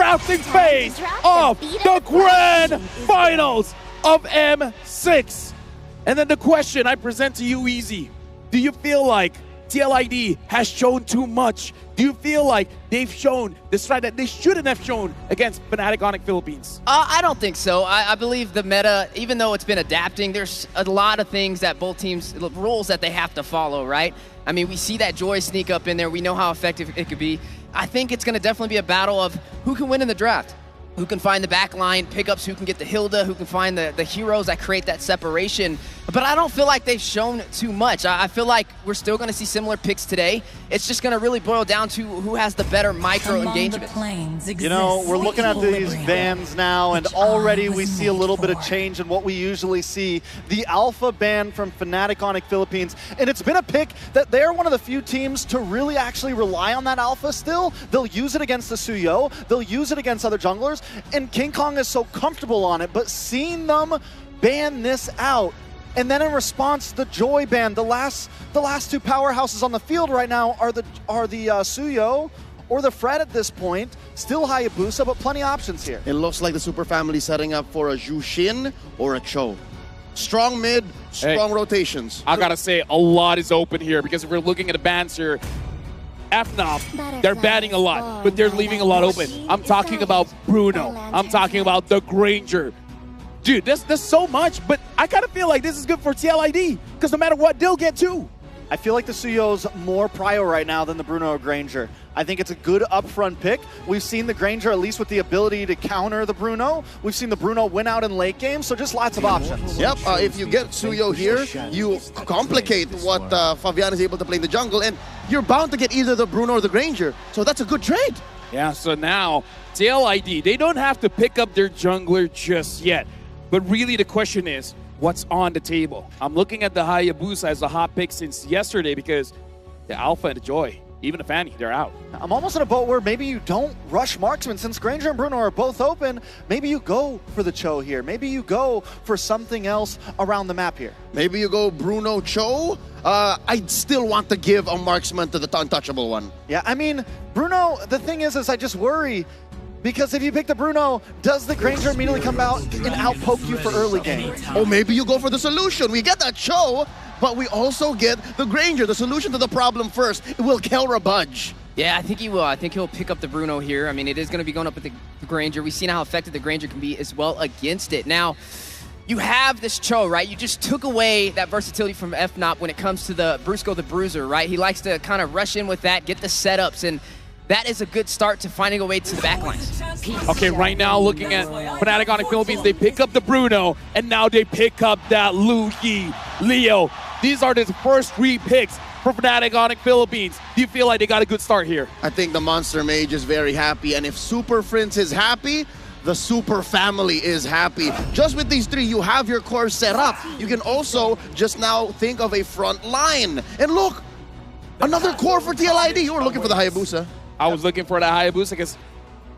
drafting phase of the Grand Finals of M6. And then the question I present to you, Easy. Do you feel like TLID has shown too much? Do you feel like they've shown the stride that they shouldn't have shown against Fnatic Onyx Philippines? I don't think so. I believe the meta, even though it's been adapting, there's a lot of things that both teams, rules that they have to follow, right? I mean, we see that Joy sneak up in there. We know how effective it could be. I think it's going to definitely be a battle of who can win in the draft. Who can find the backline pickups, who can get the Hilda, who can find the heroes that create that separation. But I don't feel like they've shown too much. I feel like we're still going to see similar picks today. It's just going to really boil down to who has the better micro engagement. You know, we're looking at these bans now, and already we see a little bit of change in what we usually see. The Alpha ban from Fnatic Onyx Philippines, and it's been a pick that they're one of the few teams to really actually rely on that Alpha still. They'll use it against the Suyo, they'll use it against other junglers, and King Kong is so comfortable on it, but seeing them ban this out, and then in response, the Joy ban, the last two powerhouses on the field right now are the Suyo or the Fred at this point. Still Hayabusa, but plenty of options here. It looks like the Super Family setting up for a Jushin or a Cho. Strong mid, strong rotations. I gotta say, a lot is open here, because if we're looking at the bans here, FNOP, they're banning a lot, but they're leaving a lot open. I'm talking about Bruno. I'm talking about the Granger. Dude, there's so much, but I kind of feel like this is good for TLID, because no matter what, they'll get two. I feel like the Suyo's more prio right now than the Bruno or Granger. I think it's a good upfront pick. We've seen the Granger at least with the ability to counter the Bruno. We've seen the Bruno win out in late game, so just lots of options. Yep, if you get Suyo here, you complicate what Fabian is able to play in the jungle, and you're bound to get either the Bruno or the Granger. So that's a good trade. Yeah, so now TLID, they don't have to pick up their jungler just yet. But really the question is, what's on the table? I'm looking at the Hayabusa as a hot pick since yesterday, because the Alpha and the Joy, even the Fanny, they're out. I'm almost in a boat where maybe you don't rush marksman. Since Granger and Bruno are both open, maybe you go for the Cho here. Maybe you go for something else around the map here. Maybe you go Bruno Cho. I'd still want to give a marksman to the untouchable one. Yeah, I mean, Bruno, the thing is I just worry, because if you pick the Bruno, does the Granger immediately come out and outpoke you for early game? Or maybe you go for the solution. We get that Cho, but we also get the Granger, the solution to the problem first. Will Kelra budge? Yeah, I think he will. I think he'll pick up the Bruno here. I mean, it is going to be going up with the Granger. We've seen how effective the Granger can be as well against it. Now, you have this Cho, right? You just took away that versatility from FNOP when it comes to the Brusco the Bruiser, right? He likes to kind of rush in with that, get the setups, and that is a good start to finding a way to the backlines. Okay, right now looking at Fnatic Onyx Philippines, they pick up the Bruno, and now they pick up that Lu Yi, Leo. These are the first 3 picks for Fnatic Onyx Philippines. Do you feel like they got a good start here? I think the Monster Mage is very happy, and if Super Prince is happy, the Super Family is happy. Just with these 3, you have your core set up. You can also just now think of a front line. And look, another core for TLID. You were looking for the Hayabusa. I was looking for the Hayabusa because,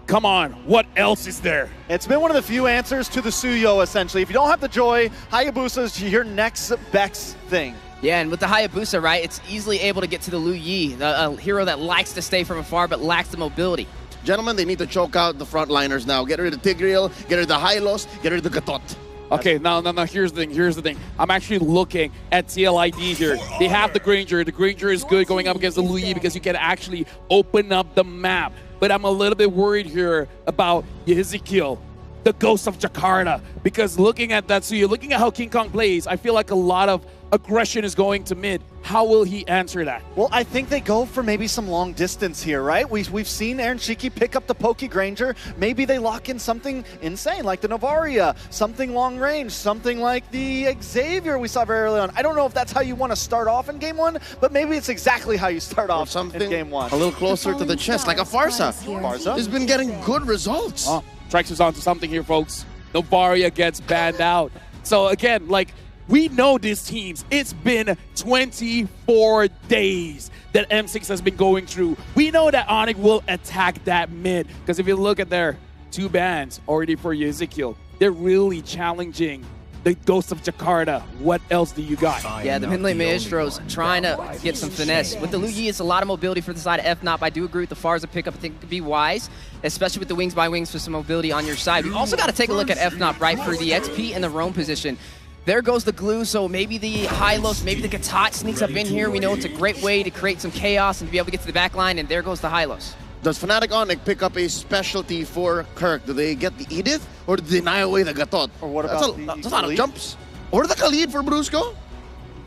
come on, what else is there? It's been one of the few answers to the Suyo, essentially. If you don't have the Joy, Hayabusa is your next best thing. Yeah, and with the Hayabusa, right, it's easily able to get to the Lu Yi, a hero that likes to stay from afar but lacks the mobility. Gentlemen, they need to choke out the frontliners now. Get rid of Tigreal, get rid of the Hylos, get rid of the Gatot. Okay, now, here's the thing. I'm actually looking at TLID here. They have the Granger. The Granger is good going up against the Lu Yi because you can actually open up the map. But I'm a little bit worried here about Ezekiel, the Ghost of Jakarta, because looking at that, so you're looking at how King Kong plays, I feel like a lot of aggression is going to mid. How will he answer that? Well, I think they go for maybe some long distance here, right? We've seen Aaron Shiki pick up the Poke Granger. Maybe they lock in something insane like the Novaria, something long range, something like the Xavier we saw very early on. I don't know if that's how you want to start off in game 1, but maybe it's exactly how you start off in game 1. A little closer to the chest, like a Pharsa. Pharsa has been getting good results. Trax is onto something here, folks. Novaria gets banned out. So again, like, we know these teams. It's been 24 days that M6 has been going through. We know that Onyx will attack that mid, because if you look at their 2 bans already for Ezekiel, they're really challenging the Ghost of Jakarta. What else do you got? Yeah, the mid lane Maestro's trying to get some finesse. With the Lu Yi, it's a lot of mobility for the side of FNOP. I do agree with the Farza pickup. I think it could be wise, especially with the wings by wings for some mobility on your side. We also got to take a look at FNOP, right, for the XP and the roam position. There goes the glue, so maybe the Hylos, maybe the Gatot sneaks up in here. We know it's a great way to create some chaos and to be able to get to the back line, and there goes the Hylos. Does Fnatic Onyx pick up a specialty for Kirk? Do they get the Edith, or do they deny away the Gatot? Or what about that's a lot of jumps. Or the Khalid for Brusco?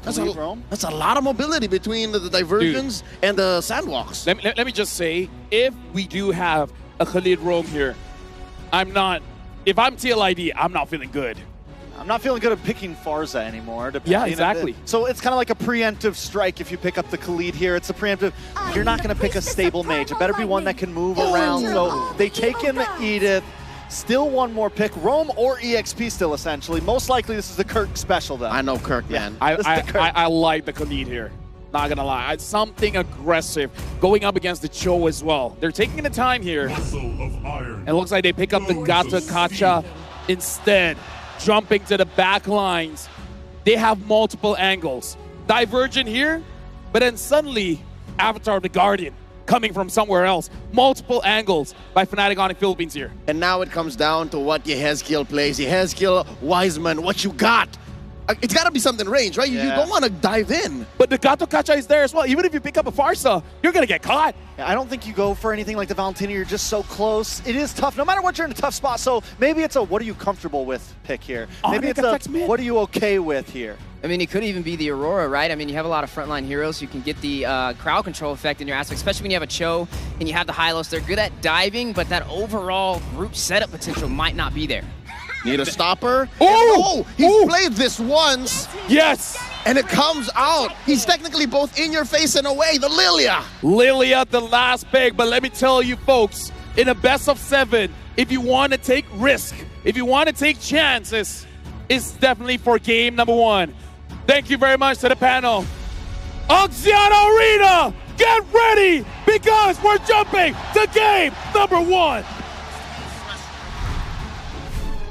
That's a lot of mobility between the diversions and the sandwalks. Let me just say, if we do have a Khalid roam here, if I'm TLID, I'm not feeling good. I'm not feeling good at picking Farza anymore. Yeah, exactly. So it's kind of like a preemptive strike if you pick up the Khalid here. It's a preemptive. You're not going to pick a stable mage. It better be one that can move around. So they take in the Edith. Still one more pick. Roam or EXP still, essentially. Most likely this is the Kirk special, though. I know Kirk, man. I like the Khalid here. Not going to lie. Something aggressive going up against the Cho as well. They're taking the time here. It looks like they pick up the Gata Kacha instead. Jumping to the back lines. They have multiple angles. Divergent here, but then suddenly Avatar the Guardian coming from somewhere else. Multiple angles by Fnatic Onyx Philippines here. And now it comes down to what Yehezkiel plays. Yehezkiel, Wiseman, what you got? It's got to be something range, right? Yeah. You don't want to dive in. But the Gato Kacha is there as well. Even if you pick up a Farsa, you're going to get caught. Yeah, I don't think you go for anything like the Valentina. You're just so close. It is tough, no matter what, you're in a tough spot. So maybe it's a what are you comfortable with pick here. Maybe it's a what are you okay with here. I mean, it could even be the Aurora, right? I mean, you have a lot of frontline heroes. You can get the crowd control effect in your aspect, especially when you have a Cho and you have the Hylos. They're good at diving, but that overall group setup potential might not be there. Need a stopper. Oh! He's played this once. Yes! And it comes out. He's technically both in your face and away. The Lilia. Lilia, the last pick. But let me tell you, folks, in a best of 7, if you want to take risk, if you want to take chances, it's definitely for game number 1. Thank you very much to the panel. Oxiana Arena, get ready because we're jumping to game number 1.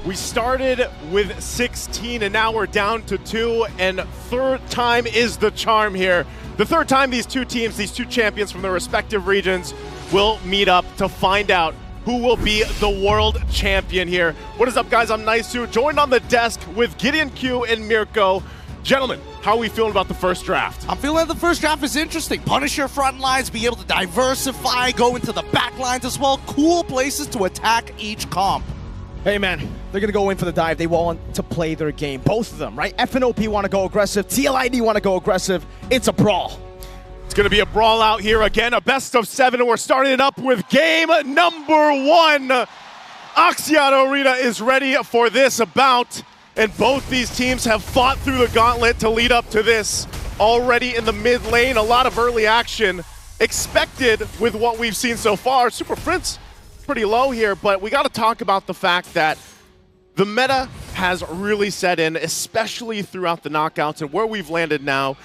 We started with 16 and now we're down to 2, and third time is the charm here. The third time these two teams, these two champions from their respective regions will meet up to find out who will be the world champion here. What is up, guys? I'm Naisu, joined on the desk with Gideon Q and Mirko. Gentlemen, how are we feeling about the first draft? I'm feeling the first draft is interesting. Punish your front lines, be able to diversify, go into the back lines as well. Cool places to attack each comp. Hey man, they're gonna go in for the dive. They want to play their game. Both of them, right? FNOP want to go aggressive. TLID want to go aggressive. It's a brawl. It's gonna be a brawl out here again, a best of 7, and we're starting it up with game number 1. Oxiana Arena is ready for this bout, and both these teams have fought through the gauntlet to lead up to this. Already in the mid lane, a lot of early action expected with what we've seen so far. Super Prince pretty low here, but we got to talk about the fact that the meta has really set in, especially throughout the knockouts and where we've landed now.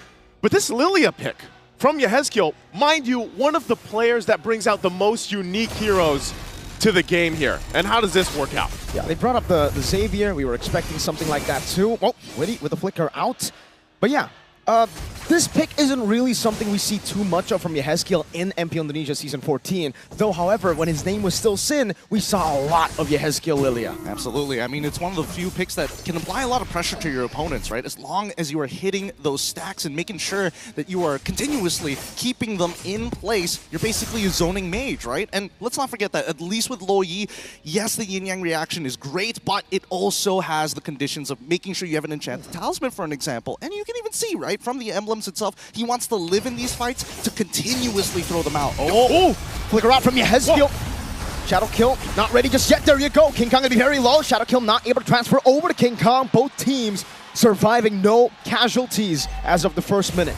But this Lilia pick from Yehezkiel, mind you, one of the players that brings out the most unique heroes to the game here. And how does this work out? Yeah, they brought up the Xavier. We were expecting something like that too. Oh, Witty with the flicker out. But yeah, this pick isn't really something we see too much of from Yehezkiel in MP Indonesia Season 14. Though, however, when his name was still Sin, we saw a lot of Yehezkiel Lilia. Absolutely. I mean, it's one of the few picks that can apply a lot of pressure to your opponents, right? As long as you are hitting those stacks and making sure that you are continuously keeping them in place, you're basically a zoning mage, right? And let's not forget that, at least with Lo Yi, yes, the yin-yang reaction is great, but it also has the conditions of making sure you have an enchanted talisman, for an example. And you can even see, right, from the emblems itself, he wants to live in these fights to continuously throw them out. Oh! Flicker out from Yehezkiel. Shadow Kill, not ready just yet. There you go. King Kong gonna be very low. Shadow Kill not able to transfer over to King Kong. Both teams surviving, no casualties as of the first minute.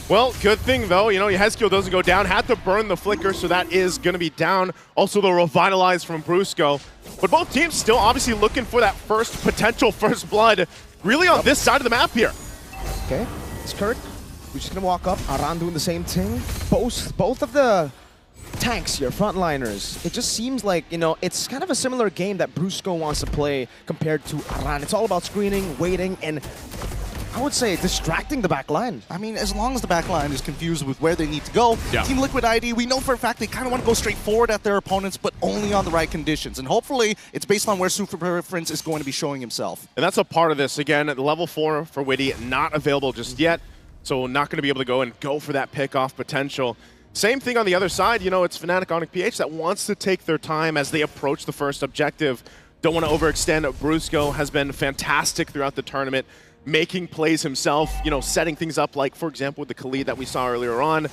Well, good thing though, you know, Yehezkiel doesn't go down. Had to burn the flicker, so that is going to be down. Also the revitalize from Brusco. But both teams still obviously looking for that potential first blood, really on this side of the map here. Okay, it's Kirk. We're just gonna walk up. Aran doing the same thing. Both of the tanks, your frontliners. It just seems like, you know, it's kind of a similar game that Brusco wants to play compared to Aran. It's all about screening, waiting, and I would say distracting the back line. I mean, as long as the back line is confused with where they need to go, Team Liquid ID, we know for a fact they kind of want to go straight forward at their opponents, but only on the right conditions. And hopefully, it's based on where Super Prince is going to be showing himself. And that's a part of this. Again, level 4 for Witty, not available just yet, so not going to be able to go for that pick-off potential. Same thing on the other side. You know, it's Fnatic Onyx PH that wants to take their time as they approach the first objective. Don't want to overextend. Brusco has been fantastic throughout the tournament, making plays himself, you know, setting things up like, for example, with the TLID that we saw earlier on.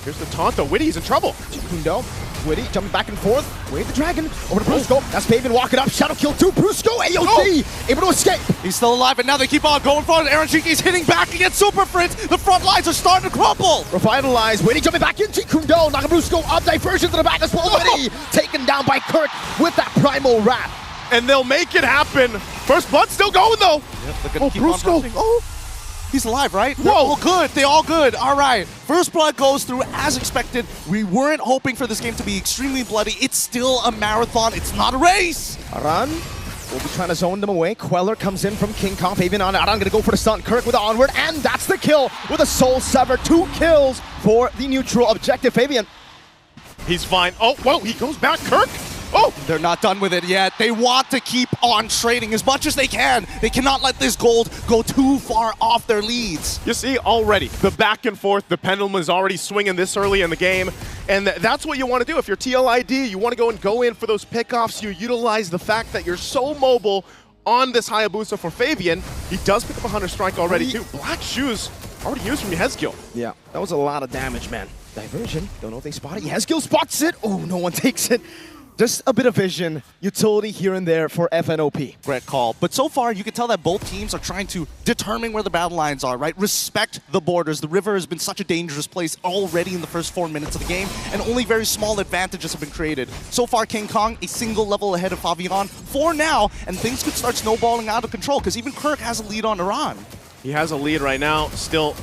Here's the taunt, though. Witty's in trouble. Kundo, Witty jumping back and forth. Wave the dragon over to Brusco. That's Fabian walking up. Shadow kill 2. Brusco, AOD, able to escape. He's still alive, and now they keep on going forward. Aaron Shiki's hitting back against Super Prince. The front lines are starting to crumble. Revitalize. Witty jumping back into Kundo. Knocking Brusco up. Diversion to the back as well. Witty taken down by Kirk with that primal wrap. And they'll make it happen. First blood still going, though. Yep, Brusco. He's alive, right? They're all good. They're all good. All right. First blood goes through as expected. We weren't hoping for this game to be extremely bloody. It's still a marathon. It's not a race. Aran will be trying to zone them away. Queller comes in from King Kong. Fabian on Aran going to go for the stun. Kirk with the onward, and that's the kill with a Soul Sever. 2 kills for the neutral objective. Fabian. He's fine. Oh, whoa, he goes back. Kirk. Oh! They're not done with it yet. They want to keep on trading as much as they can. They cannot let this gold go too far off their leads. You see, already, the back and forth, the pendulum is already swinging this early in the game. And that's what you want to do. If you're TLID, you want to go in for those pickoffs. You utilize the fact that you're so mobile on this Hayabusa for Fabian. He does pick up a Hunter Strike already, too. Black Shoes already used from Yehezkiel. Yeah, that was a lot of damage, man. Diversion. Don't know if they spot it. Yehezkiel spots it. Oh, no one takes it. Just a bit of vision, utility here and there for FNOP. Great call. But so far, you can tell that both teams are trying to determine where the battle lines are, right? Respect the borders. The river has been such a dangerous place already in the first 4 minutes of the game, and only very small advantages have been created. So far, King Kong, a single level ahead of Favian for now, and things could start snowballing out of control, because even Kirk has a lead on Iran. He has a lead right now, still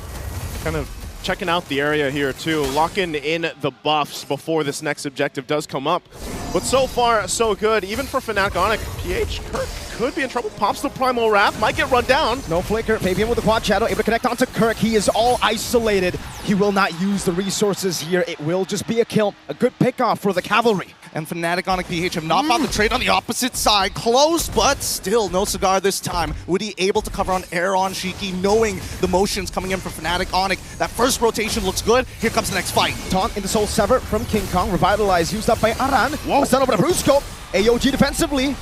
kind of checking out the area here too, locking in the buffs before this next objective does come up. But so far, so good. Even for Fnatic Onyx, PH, Kirk could be in trouble. Pops the Primal Wrath, might get run down. No flicker, Fabian with the quad shadow, able to connect onto Kirk. He is all isolated. He will not use the resources here. It will just be a kill. A good pickoff for the cavalry. And Fnatic Onyx PH have not found the trade on the opposite side. Close, but still no cigar this time. Woody able to cover on Aaron Shiki, knowing the motions coming in for Fnatic Onyx. That first rotation looks good. Here comes the next fight. Taunt in the Soul Sever from King Kong. Revitalize used up by Aran. Whoa. Stun over to Brusco. AOG defensively.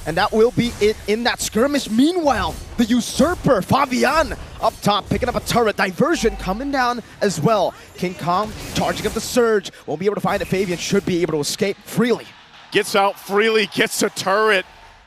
And that will be it in that skirmish. Meanwhile, the Usurper, Fabian, up top, picking up a turret. Diversion coming down as well. King Kong charging up the surge. Won't be able to find it. Fabian should be able to escape freely. Gets out freely, gets a turret.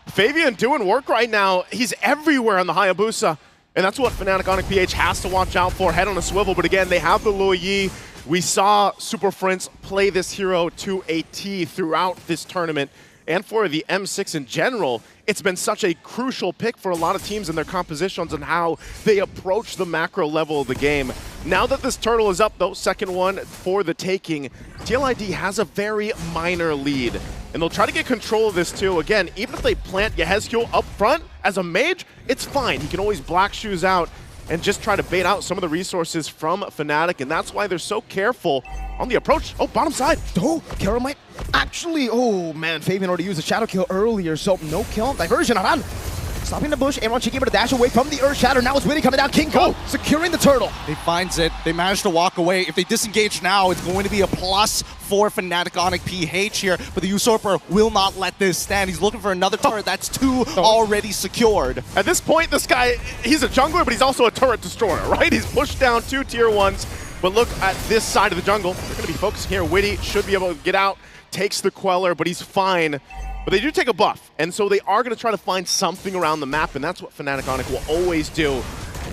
Fabian doing work right now. He's everywhere on the Hayabusa. And that's what Fnatic Onyx PH has to watch out for. Head on a swivel, but again, they have the Luo Yi. We saw Super Prince play this hero to a T throughout this tournament. And for the M6 in general, it's been such a crucial pick for a lot of teams in their compositions and how they approach the macro level of the game. Now that this turtle is up, though, second one for the taking, TLID has a very minor lead. And they'll try to get control of this too. Again, even if they plant Yehezkiel up front as a mage, it's fine. He can always Black Shoes out and just try to bait out some of the resources from Fnatic, and that's why they're so careful on the approach. Oh, bottom side. Oh, Carol might actually, oh man, Fabian already used a shadow kill earlier, so no kill. Diversion, Aran. Stopping the bush, Aaron Shiki able to dash away from the Earth Shatter. Now it's Witty coming down. King Kong securing the turtle. He finds it. They managed to walk away. If they disengage now, it's going to be a plus for Fnatic Onyx PH here. But the Usurper will not let this stand. He's looking for another turret. That's 2 already secured. At this point, this guy, he's a jungler, but he's also a turret destroyer, right? He's pushed down 2 tier 1s. But look at this side of the jungle. They're going to be focusing here. Witty should be able to get out, takes the Queller, but he's fine. But they do take a buff, and so they are going to try to find something around the map, and that's what Fnatic Onyx will always do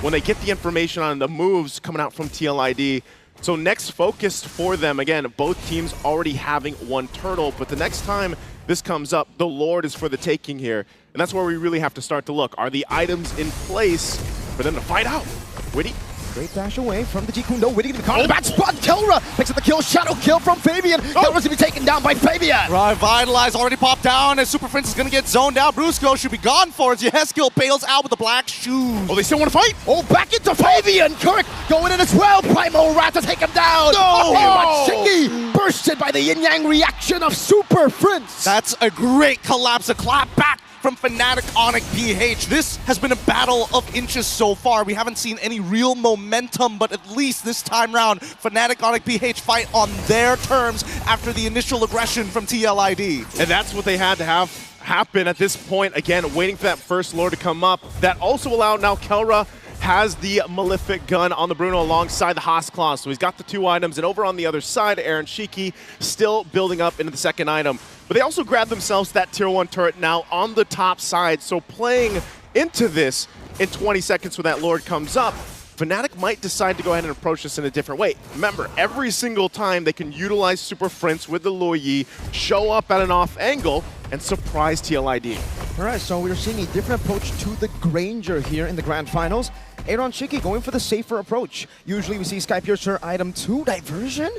when they get the information on the moves coming out from TLID. So next focus for them, again, both teams already having 1 turtle, but the next time this comes up, the Lord is for the taking here. And that's where we really have to start to look. Are the items in place for them to fight out? Witty Great dash away from the G-Kun. No, Witty gonna be caught in the bad spot. Kelra picks up the kill. Shadow kill from Fabian. Kelra's gonna be taken down by Fabian. Right, Vitalize already popped down as Super Prince is gonna get zoned out. Brusco should be gone for it. Yeheskiel bails out with the black shoes. Oh, they still want to fight? Oh, back into Fabian. Kirk going in as well. Primo Rat to take him down. No! Shiki bursted by the yin-yang reaction of Super Prince. That's a great collapse. A clap back from Fnatic Onyx PH. This has been a battle of inches so far. We haven't seen any real momentum, but at least this time round, Fnatic Onyx PH fight on their terms after the initial aggression from TLID. And that's what they had to have happen at this point. Again, waiting for that first lore to come up. That also allowed now Kelra has the Malefic gun on the Bruno alongside the Haas Claw. So he's got the 2 items, and over on the other side, Aaron Shiki still building up into the second item. But they also grabbed themselves that tier 1 turret now on the top side. So playing into this in 20 seconds when that Lord comes up, Fnatic might decide to go ahead and approach this in a different way. Remember, every single time they can utilize Super Prince with the Luo Yi, show up at an off angle, and surprise TLID. All right, so we're seeing a different approach to the Granger here in the Grand Finals. Aaron Shiki going for the safer approach. Usually we see Skypiercer item 2 diversion.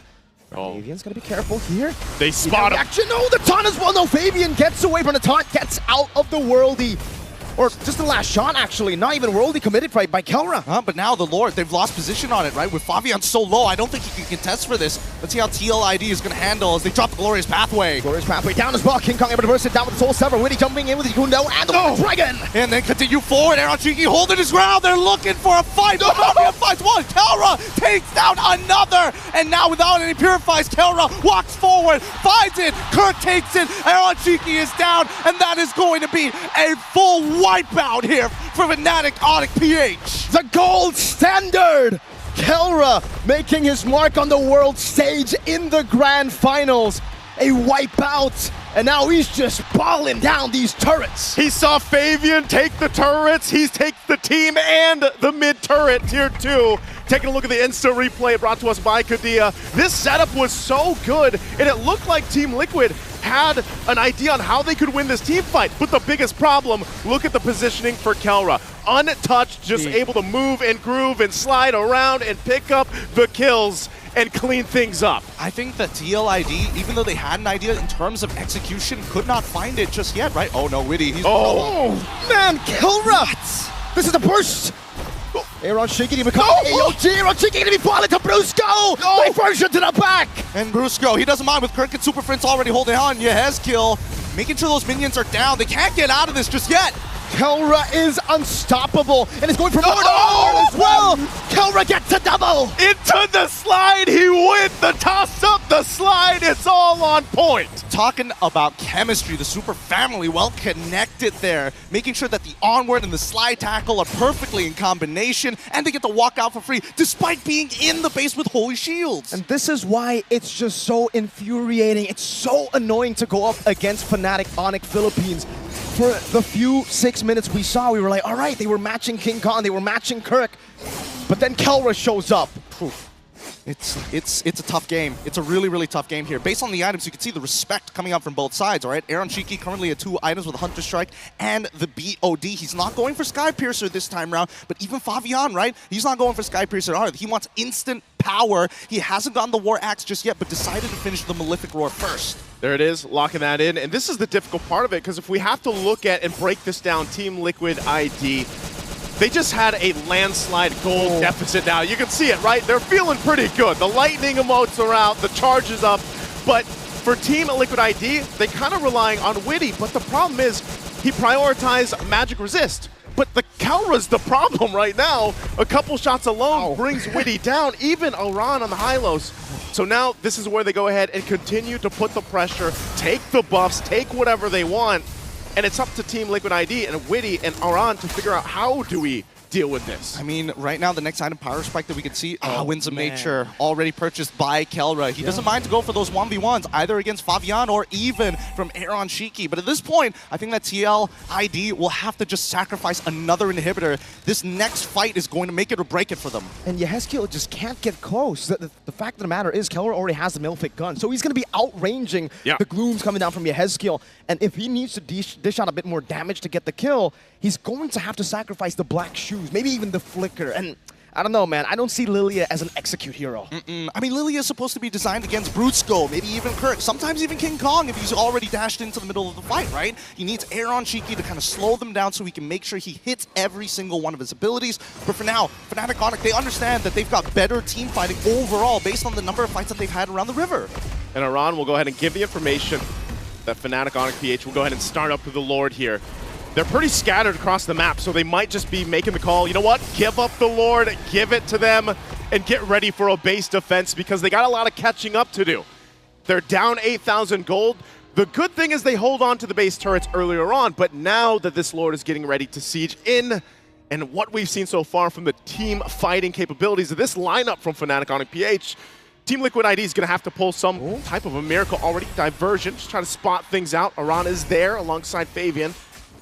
Oh. Fabian's gonna be careful here. They spot him. Action, no, the taunt as well. No, Fabian gets away from the taunt, gets out of the worldy. Or just the last shot, actually. Not even worldy committed by Kelra. But now the Lord, they've lost position on it, right? With Fabian so low, I don't think he can contest for this. Let's see how TLID is going to handle as they drop the Glorious Pathway. Glorious Pathway down as well. King Kong able to burst it down with the Soul Sever. Witty jumping in with the Gundo and the Dragon. And then continue forward. Aaron Shiki holding his ground. They're looking for a fight. No! Fabian fights one. Kelra takes down another. And now without any purifies, Kelra walks forward, finds it. Kirk takes it. Aaron Shiki is down. And that is going to be a full wipeout here for Fnatic Onyx PH. The gold standard! Kelra making his mark on the world stage in the Grand Finals. A wipeout, and now he's just balling down these turrets. He saw Fabian take the turrets, he takes the team and the mid turret, tier 2. Taking a look at the Insta replay brought to us by Kadia. This setup was so good, and it looked like Team Liquid had an idea on how they could win this team fight. But the biggest problem, look at the positioning for Kelra. Untouched, just able to move and groove and slide around and pick up the kills and clean things up. I think that TLID, even though they had an idea in terms of execution, could not find it just yet, right? Oh no, Witty, he's man, Kelra! This is the burst! Aaron Shiki to become AOG. Aaron Shiki going to be falling to Brusco. Diversion to the back. And Brusco, he doesn't mind with Kirk and Super Prince already holding on. Yeheskiel making sure those minions are down. They can't get out of this just yet. Kelra is unstoppable and is going for more as well. Kelra gets a double. Into the slide, he went. The toss up, the slide, it's all on point. Talking about chemistry, the Super family well connected there, making sure that the onward and the slide tackle are perfectly in combination, and they get to walk out for free despite being in the base with holy shields. And this is why it's just so infuriating. It's so annoying to go up against Fnatic Onyx Philippines. For the few 6 minutes we saw, we were like, all right, they were matching King Kong, they were matching Kirk, but then Kelra shows up. It's a tough game. It's a really, really tough game here. Based on the items, you can see the respect coming out from both sides, all right? Aaron Shiki currently at 2 items with Hunter Strike and the BOD. He's not going for Skypiercer this time around, but even Fabian, right? He's not going for Skypiercer either. He wants instant power. He hasn't gotten the War Axe just yet, but decided to finish the Malefic Roar first. There it is, locking that in. And this is the difficult part of it, because if we have to look at and break this down, Team Liquid ID, they just had a landslide gold deficit now. You can see it, right? They're feeling pretty good. The lightning emotes are out, the charge is up. But for Team Liquid ID, they kind of relying on Witty. But the problem is, he prioritized Magic Resist. But the Kelra's the problem right now. A couple shots alone brings Witty down, even Aran on the high-lows. So now this is where they go ahead and continue to put the pressure, take the buffs, take whatever they want. And it's up to Team Liquid ID and Witty and Aran to figure out how do we deal with this. I mean, right now, the next item, Power Spike, that we can see, Winds of Nature, already purchased by Kelra. He doesn't mind to go for those 1v1s, either against Fabian or even from Aaron Shiki. But at this point, I think that TLID will have to just sacrifice another inhibitor. This next fight is going to make it or break it for them. And Yeheskiel just can't get close. The fact of the matter is, Kelra already has the Malefic gun, so he's going to be outranging the glooms coming down from Yeheskiel. And if he needs to dish out a bit more damage to get the kill, he's going to have to sacrifice the black shoes, maybe even the flicker. And I don't know, man. I don't see Lilia as an execute hero. I mean, Lilia is supposed to be designed against Brutsko, maybe even Kirk, sometimes even King Kong if he's already dashed into the middle of the fight, right? He needs air on Cheeky to kind of slow them down so he can make sure he hits every single one of his abilities. But for now, Fnatic Onyx, they understand that they've got better team fighting overall based on the number of fights that they've had around the river. And Iran will go ahead and give the information that Fnatic Onyx PH will go ahead and start up with the Lord here. They're pretty scattered across the map, so they might just be making the call, you know what, give up the Lord, give it to them, and get ready for a base defense because they got a lot of catching up to do. They're down 8,000 gold. The good thing is they hold on to the base turrets earlier on, but now that this Lord is getting ready to siege in, and what we've seen so far from the team fighting capabilities of this lineup from Fnatic Onyx PH, Team Liquid ID is going to have to pull some type of a miracle already. Diversion, just trying to spot things out. Iran is there alongside Fabian.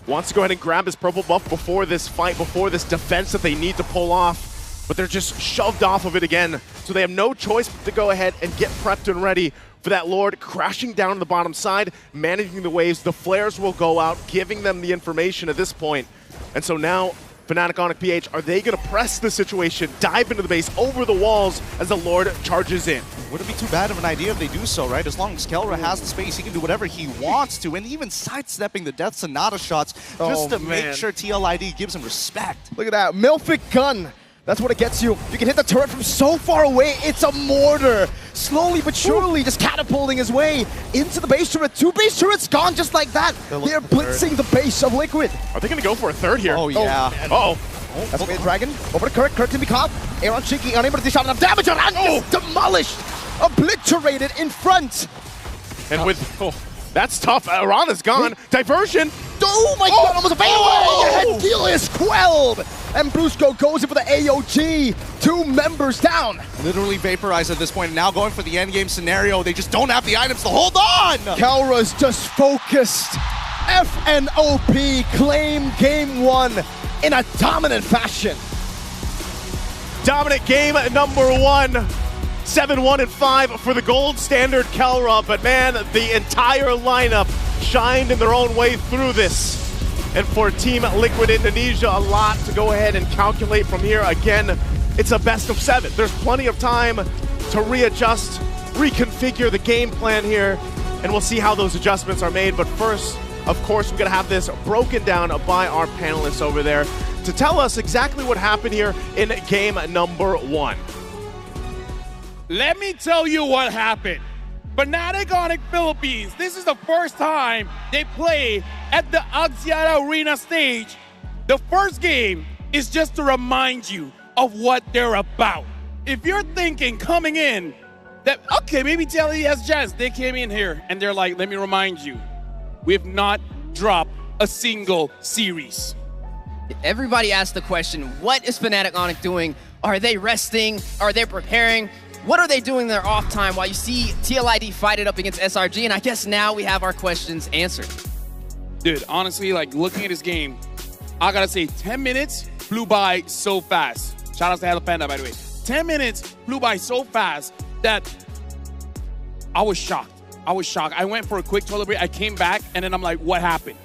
Wants to go ahead and grab his purple buff before this fight, before this defense that they need to pull off. But they're just shoved off of it again. So they have no choice but to go ahead and get prepped and ready for that Lord crashing down on the bottom side, managing the waves. The flares will go out, giving them the information at this point. And so now, Fnatic Onyx PH, are they going to press the situation, dive into the base, over the walls as the Lord charges in? Wouldn't be too bad of an idea if they do so, right? As long as Kelra has the space, he can do whatever he wants to, and even sidestepping the Death Sonata shots just to make sure TLID gives him respect. Look at that. Milfic gun. That's what it gets you. You can hit the turret from so far away. It's a mortar. Slowly but surely just catapulting his way into the base turret. 2 base turrets gone just like that. They're blitzing the base of Liquid. Are they going to go for a third here? Oh, yeah. That's the dragon. Over to Kirk. Kirk can be caught. Aaron Cheeky unable to dish out enough damage. Around demolished. Obliterated in front. And with... that's tough. Iran is gone. Diversion. Oh my god, almost a fail! The head deal is quelled! And Brusco goes in for the AOG. 2 members down. Literally vaporized at this point, and now going for the endgame scenario. They just don't have the items to hold on! Kelra's just focused. FNOP claim game 1 in a dominant fashion. Dominant game number 1. 7-1-5 for the gold standard Kelra, but man, the entire lineup shined in their own way through this. And for Team Liquid Indonesia, a lot to go ahead and calculate from here. Again, it's a best of 7. There's plenty of time to readjust, reconfigure the game plan here, and we'll see how those adjustments are made. But first, of course, we're gonna have this broken down by our panelists over there to tell us exactly what happened here in game number 1. Let me tell you what happened. Fnatic Onyx Philippines, this is the first time they play at the Axiata Arena stage. The first game is just to remind you of what they're about. If you're thinking coming in that, okay, maybe TLID has a chance, they came in here and they're like, let me remind you, we have not dropped a single series. Everybody asked the question, what is Fnatic Onyx doing? Are they resting? Are they preparing? What are they doing in their off time while you see TLID fight it up against SRG? And I guess now we have our questions answered. Dude, honestly, like looking at this game, I gotta say 10 minutes flew by so fast. Shout out to Hello Panda, by the way. 10 minutes flew by so fast that I was shocked. I was shocked. I went for a quick toilet break. I came back and then I'm like, what happened?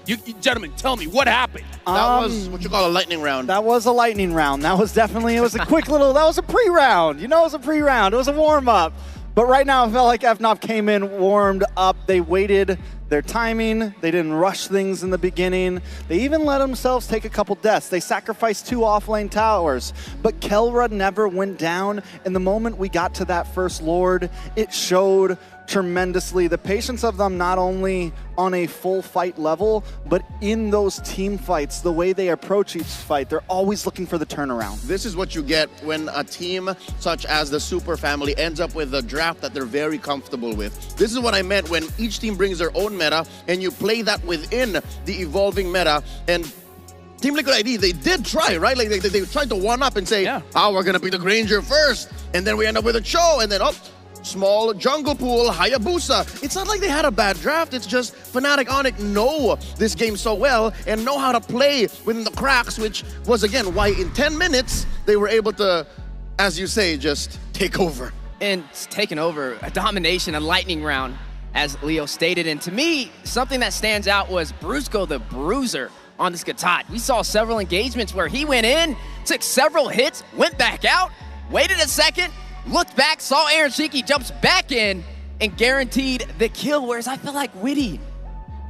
You gentlemen, tell me, what happened? That was what you call a lightning round. That was a lightning round. That was definitely, it was a quick little, that was a pre-round. You know, it was a pre-round. It was a warm-up. But right now, I felt like FNOP came in, warmed up. They waited their timing. They didn't rush things in the beginning. They even let themselves take a couple deaths. They sacrificed 2 off-lane towers. But Kelra never went down. And the moment we got to that first Lord, it showed tremendously the patience of them, not only on a full fight level, but in those team fights, the way they approach each fight, they're always looking for the turnaround. This is what you get when a team such as the Super Family ends up with a draft that they're very comfortable with. This is what I meant when each team brings their own meta and you play that within the evolving meta. And Team Liquid ID, they did try, right? Like they tried to one-up and say, we're gonna pick the Granger first, and then we end up with a Cho, and then small jungle pool, Hayabusa. It's not like they had a bad draft, it's just Fnatic Onyx know this game so well and know how to play within the cracks, which was, again, why in 10 minutes they were able to, as you say, just take over. And it's taken over, a domination, a lightning round, as Leo stated. And to me, something that stands out was Brusco the Bruiser on this Gatot. We saw several engagements where he went in, took several hits, went back out, waited a second, looked back, saw Aaron Shiki, jumps back in, and guaranteed the kill, whereas I feel like Witty,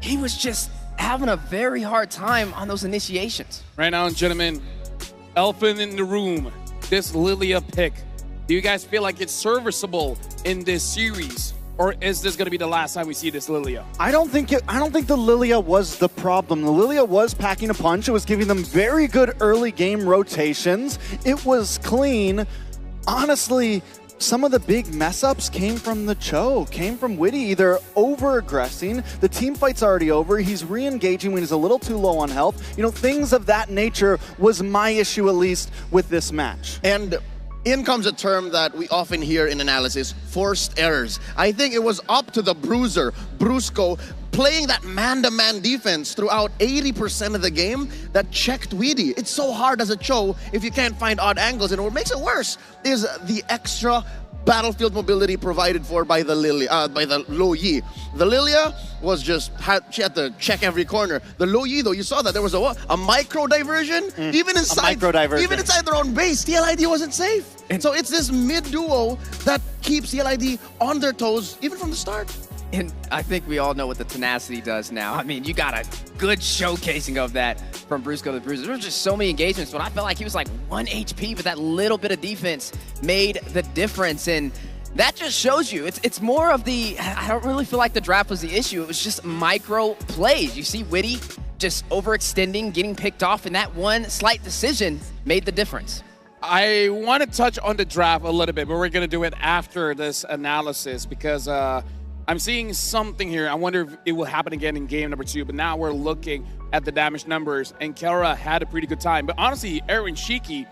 he was just having a very hard time on those initiations. Right now, gentlemen, elephant in the room, this Lilia pick. Do you guys feel like it's serviceable in this series? Or is this going to be the last time we see this Lilia? I don't think the Lilia was the problem. The Lilia was packing a punch. It was giving them very good early game rotations. It was clean. Honestly, some of the big mess-ups came from the Cho, came from Witty, either over-aggressing, the team fight's already over, he's re-engaging when he's a little too low on health. You know, things of that nature was my issue, at least, with this match. And in comes a term that we often hear in analysis, forced errors. I think it was up to the bruiser, Brusco, playing that man-to-man defense throughout 80% of the game that checked Witty. It's so hard as a Cho if you can't find odd angles, and what makes it worse is the extra battlefield mobility provided for by the Lo Yi. The Lilia was just, she had to check every corner. The Lo Yi, though, you saw that there was a micro diversion, even inside their own base. TLID wasn't safe. And so it's this mid duo that keeps TLID on their toes even from the start. And I think we all know what the tenacity does now. I mean, you got a good showcasing of that from Brusco the Bruiser. There were just so many engagements, but I felt like he was like 1 HP, but that little bit of defense made the difference. And that just shows you, it's more of the, I don't really feel like the draft was the issue. It was just micro plays. You see Witty just overextending, getting picked off, and that one slight decision made the difference. I want to touch on the draft a little bit, but we're going to do it after this analysis because I'm seeing something here. I wonder if it will happen again in game number 2, but now we're looking at the damage numbers, and Kelra had a pretty good time. But honestly, Aaron Shiki,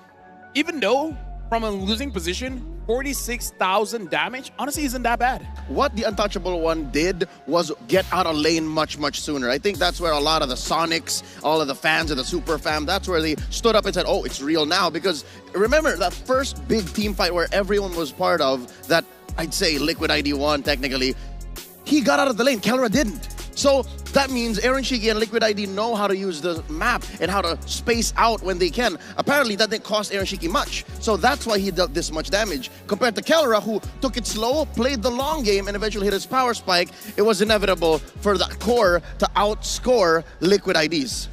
even though from a losing position, 46,000 damage, honestly isn't that bad. What the Untouchable one did was get out of lane much, much sooner. I think that's where a lot of the Sonics, all of the fans of the Super Fam, that's where they stood up and said, oh, it's real now. Because remember, that first big team fight where everyone was part of, that I'd say Liquid ID won technically, he got out of the lane, Kelra didn't. So that means Aaron Shiki and Liquid ID know how to use the map and how to space out when they can. Apparently that didn't cost Aaron Shiki much. So that's why he dealt this much damage. Compared to Kelra, who took it slow, played the long game, and eventually hit his power spike, it was inevitable for the core to outscore Liquid IDs.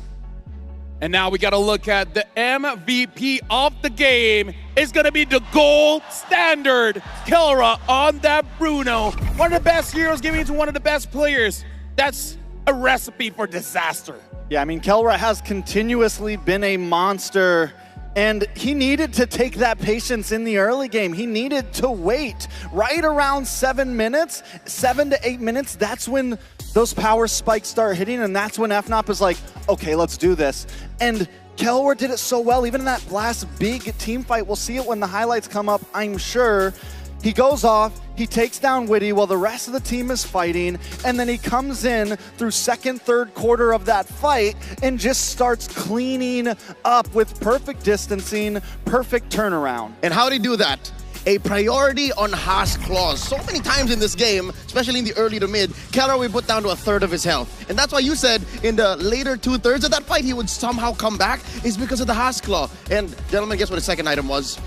And now we got to look at the MVP of the game. It's going to be the gold standard. Kelra on that Bruno. One of the best heroes giving it to one of the best players. That's a recipe for disaster. Yeah, I mean, Kelra has continuously been a monster, and he needed to take that patience in the early game. He needed to wait right around 7 minutes, 7 to 8 minutes. That's when those power spikes start hitting, and that's when FNOP is like, okay, let's do this. And Kelra did it so well, even in that last big team fight. We'll see it when the highlights come up, I'm sure. He goes off, he takes down Witty while the rest of the team is fighting, and then he comes in through second, third quarter of that fight and just starts cleaning up with perfect distancing, perfect turnaround. And how did he do that? A priority on Haas clause. So many times in this game, especially in the early to mid, Kelra we put down to 1/3 of his health. And that's why you said in the later 2/3 of that fight, he would somehow come back, is because of the Haas claw. And gentlemen, guess what his second item was?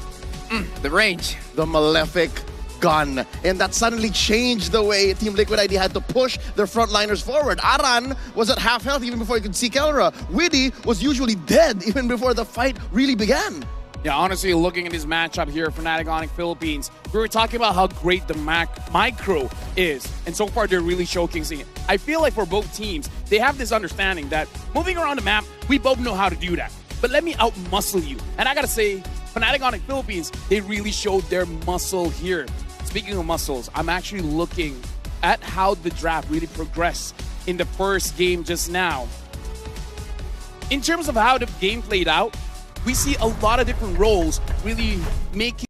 The range. The Malefic gun. And that suddenly changed the way Team Liquid ID had to push their frontliners forward. Aran was at half health even before he could see Kelra. Witty was usually dead even before the fight really began. Yeah, honestly, looking at this matchup here for Fnatic Onyx Philippines, we were talking about how great the micro is, and so far they're really showcasing it. I feel like for both teams, they have this understanding that moving around the map, we both know how to do that. But let me out-muscle you. And I gotta say, Fnatic Onyx Philippines, they really showed their muscle here. Speaking of muscles, I'm actually looking at how the draft really progressed in the first game just now. In terms of how the game played out, we see a lot of different roles really making